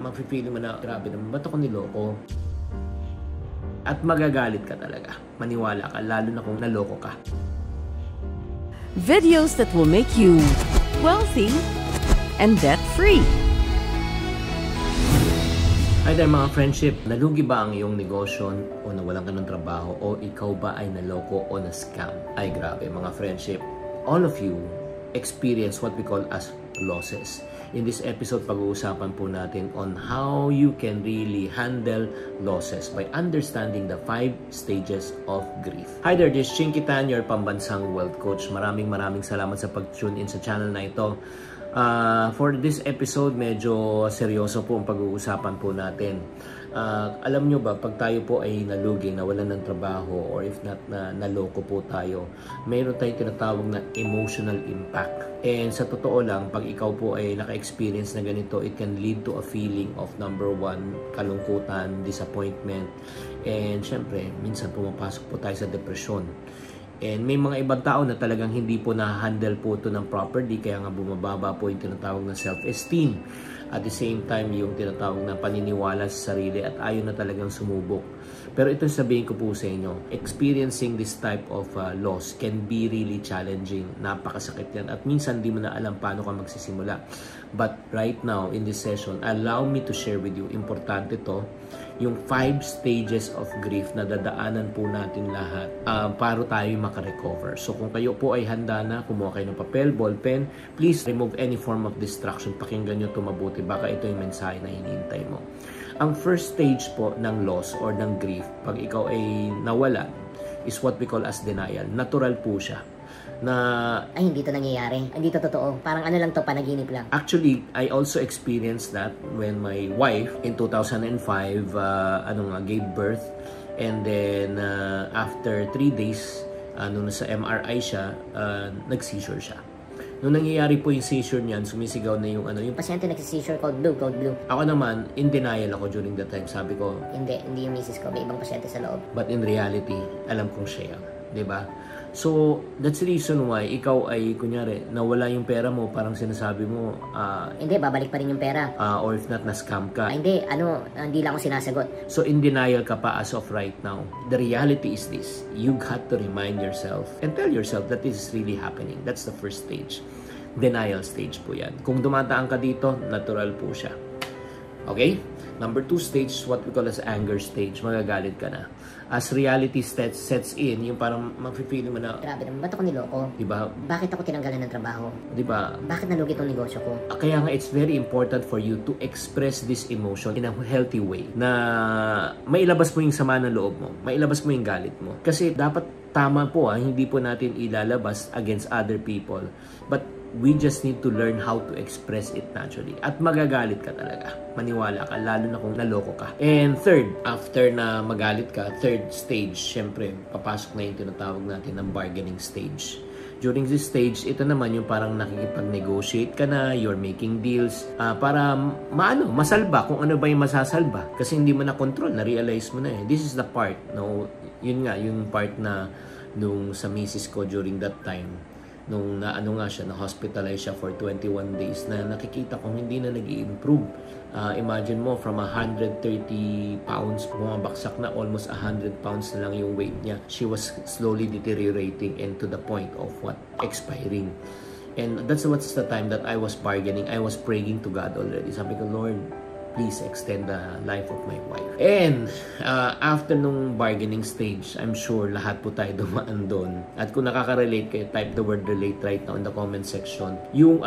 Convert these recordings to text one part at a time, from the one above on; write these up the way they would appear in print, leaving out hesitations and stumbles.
Mafe-feel mo na, grabe naman, ba't ako niloko? At magagalit ka talaga. Maniwala ka, lalo na kung naloko ka. Videos that will make you wealthy and debt-free. Hi there mga friendship, nalugi ba ang iyong negosyo o nawalan ka ng trabaho o ikaw ba ay naloko o na-scam? Ay grabe mga friendship, all of you experience what we call as losses. In this episode, pag-uusapan po natin on how you can really handle losses by understanding the 5 stages of grief. Hi there, this is Chinky Tan, your pambansang wealth coach. Maraming salamat sa pag-tune in sa channel na ito. For this episode, medyo seryoso po ang pag-uusapan po natin. Alam nyo ba, pag tayo po ay nalugi, nawalan ng trabaho, or if not na naloko po tayo, mayroon tayong tinatawag na emotional impact. And sa totoo lang, pag ikaw po ay naka-experience na ganito, it can lead to a feeling of number 1, kalungkutan, disappointment, and syempre, minsan pumapasok po tayo sa depression. And may mga ibang tao na talagang hindi po na-handle po ito ng properly, kaya nga bumababa po yung tinatawag na self-esteem. At the same time, yung tinatawag na paniniwala sa sarili at ayaw na talagang sumubok. Pero ito sabihin ko po sa inyo, experiencing this type of loss can be really challenging. Napakasakit yan at minsan di mo na alam paano ka magsisimula. But right now, in this session, allow me to share with you, importante to, yung 5 stages of grief na dadaanan po natin lahat para tayo makarecover. So kung kayo po ay handa na, kumuha kayo ng papel, ballpen, please remove any form of distraction. Pakinggan nyo ito mabuti. Baka ito yung mensahe na hinihintay mo. Ang first stage po ng loss or ng grief, pag ikaw ay nawala, is what we call as denial. Natural po siya. Na ay hindi to nangyayari, hindi to totoo, parang ano lang to, panaginip lang. Actually, I also experienced that when my wife in 2005 gave birth, and then after 3 days nung nasa MRI siya, nag-seizure siya. Nung nangyayari po yung seizure niyan, sumisigaw na yung yung pasyente nag-seizure, code blue. Ako naman, in denial ako during that time. Sabi ko, hindi yung misis ko, may ibang pasyente sa loob. But in reality, alam kong siya yan, 'di ba? So, that's the reason why ikaw ay, kunyari, nawala yung pera mo, parang sinasabi mo, hindi, babalik pa rin yung pera. Or if not, na-scam ka. Hindi lang ako sinasagot. So, in denial ka pa as of right now. The reality is this. You got to remind yourself and tell yourself that this is really happening. That's the first stage. Denial stage po yan. Kung dumadaan ka dito, natural po siya. Okay? Number 2 stage is what we call as anger stage. Magagalit ka na. As reality sets in, yung parang mafe-feel mo na, grabe naman, ba't ako niloko? Diba? Bakit ako tinanggalan ng trabaho? Diba? Bakit nalugi itong negosyo ko? Kaya nga, it's very important for you to express this emotion in a healthy way. Na mailabas mo yung sama ng loob mo. Mailabas mo yung galit mo. Kasi dapat tama po, hindi po natin ilalabas against other people. But we just need to learn how to express it naturally. At magagalit ka talaga. Maniwala ka, lalo na kung naloko ka. And third, after na magalit ka, third stage, syempre, papasok na yung tinatawag natin ng bargaining stage. During this stage, ito naman yung parang nakikipag-negotiate ka na, you're making deals, para masalba kung ano ba yung masasalba. Kasi hindi mo na control, na-realize mo na eh. This is the part, no? Yun nga, yung part na nung sa misis ko during that time, nung na-hospitalize siya for 21 days, na nakikita kong hindi na nag-i-improve. Imagine mo, from 130 pounds, bumabaksak na almost 100 pounds na lang yung weight niya. She was slowly deteriorating and to the point of expiring. And that's what's the time that I was bargaining. I was praying to God already. Sabi ko, Lord, please extend the life of my wife. And after nung bargaining stage, I'm sure lahat po tayo dumaan doon. At kung nakaka-relate kayo, type the word relate right now in the comment section. Yung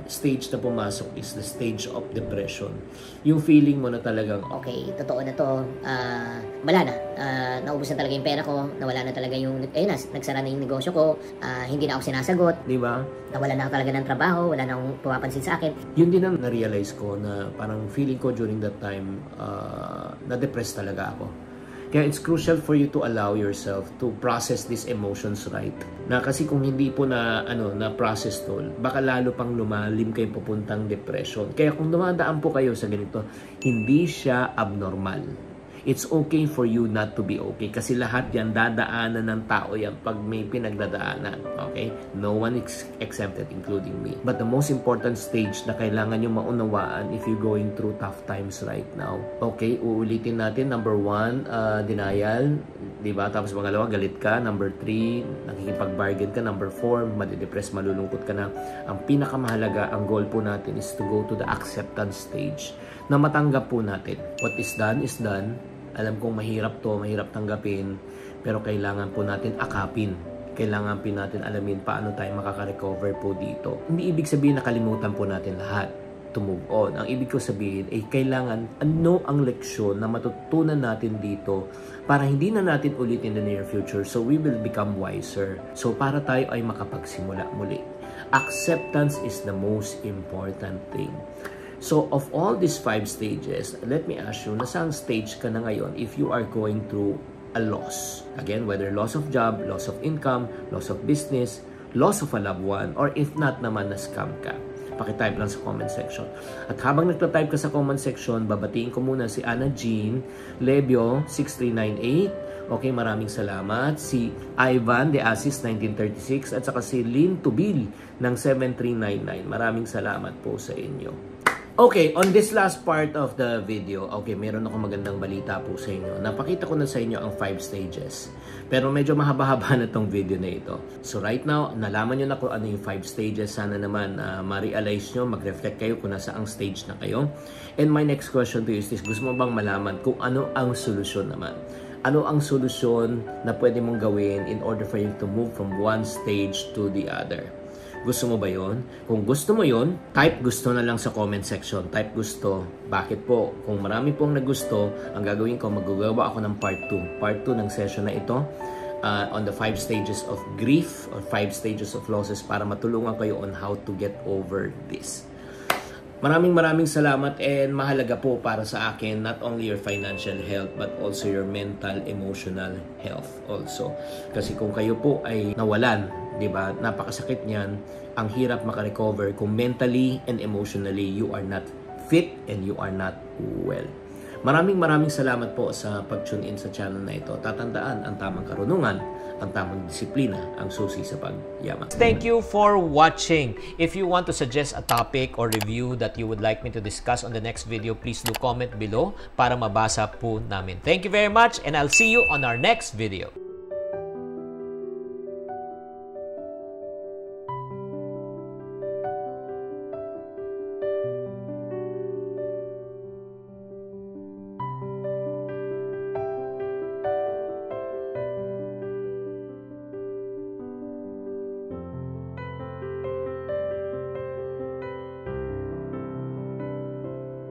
stage na pumasok is the stage of depression. Yung feeling mo na talagang, okay, totoo na to, wala na. Naubos na talaga yung pera ko, nawala na talaga yung, nagsara na yung negosyo ko, hindi na ako sinasagot. di ba? Nawala na ako talaga ng trabaho, wala na akong pumapansin sa akin. Yun din ang na-realize ko na parang feeling ko during that time, na-depressed talaga ako. Kaya it's crucial for you to allow yourself to process these emotions right. Na kasi kung hindi po na-process to, baka lalo pang lumalim kayo papuntang depression. Kaya kung dumadaan po kayo sa ganito, hindi siya abnormal. It's okay for you not to be okay kasi lahat yan dadaanan ng tao yan pag may pinagdadaanan. Okay? No one is exempted, including me. But the most important stage na kailangan nyo maunawaan if you're going through tough times right now. Okay, uulitin natin. Number 1, denial. Diba? Tapos pangalawa, galit ka. Number 3, nakikipag-bargain ka. Number 4, madidepress, malulungkot ka na. Ang pinakamahalaga, ang goal po natin is to go to the acceptance stage na matanggap po natin. What is done is done. Alam kong mahirap to, mahirap tanggapin, pero kailangan po natin akapin. Kailangan po natin alamin paano tayo makaka-recover po dito. Hindi ibig sabihin na kalimutan po natin lahat to move on. Ang ibig ko sabihin ay kailangan ano ang leksyon na matutunan natin dito para hindi na natin ulit in the near future. So we will become wiser. So para tayo ay makapagsimula muli. Acceptance is the most important thing. So, of all these 5 stages, let me ask you, nasaan stage ka na ngayon if you are going through a loss? Again, whether loss of job, loss of income, loss of business, loss of a loved one, or if not naman, na-scam ka. Pakitype lang sa comment section. At habang nagtatype ka sa comment section, babatiin ko muna si Ana Jean Lebio 6398. Okay, maraming salamat. Si Ivan De Asis 1936 at saka si Lynn Tubil ng 7399. Maraming salamat po sa inyo. Okay, on this last part of the video, okay, meron ako magandang balita po sa inyo. Napakita ko na sa inyo ang 5 stages. Pero medyo mahaba-haba na tong video na ito. So right now, nalaman nyo na kung ano yung 5 stages. Sana naman ma-realize nyo, mag-reflect kayo kung nasa ang stage na kayo. And my next question to you is this, gusto mo bang malaman kung ano ang solusyon naman? Ano ang solusyon na pwede mong gawin in order for you to move from one stage to the other? Gusto mo ba yon? Kung gusto mo yon, type gusto na lang sa comment section. Type gusto. Bakit po? Kung marami pong nagusto, ang gagawin ko, magagawa ako ng part 2. Part 2 ng session na ito on the 5 stages of grief or 5 stages of losses para matulungan kayo on how to get over this. Maraming salamat and mahalaga po para sa akin not only your financial health but also your mental, emotional health also. Kasi kung kayo po ay nawalan, 'di ba? Napakasakit niyan. Ang hirap maka-recover kung mentally and emotionally you are not fit and you are not well. Maraming salamat po sa pag-tune in sa channel na ito. Tatandaan, ang tamang karunungan, ang tamang disiplina, ang susi sa pagyaman. Thank you for watching. If you want to suggest a topic or review that you would like me to discuss on the next video, please do comment below para mabasa po namin. Thank you very much and I'll see you on our next video.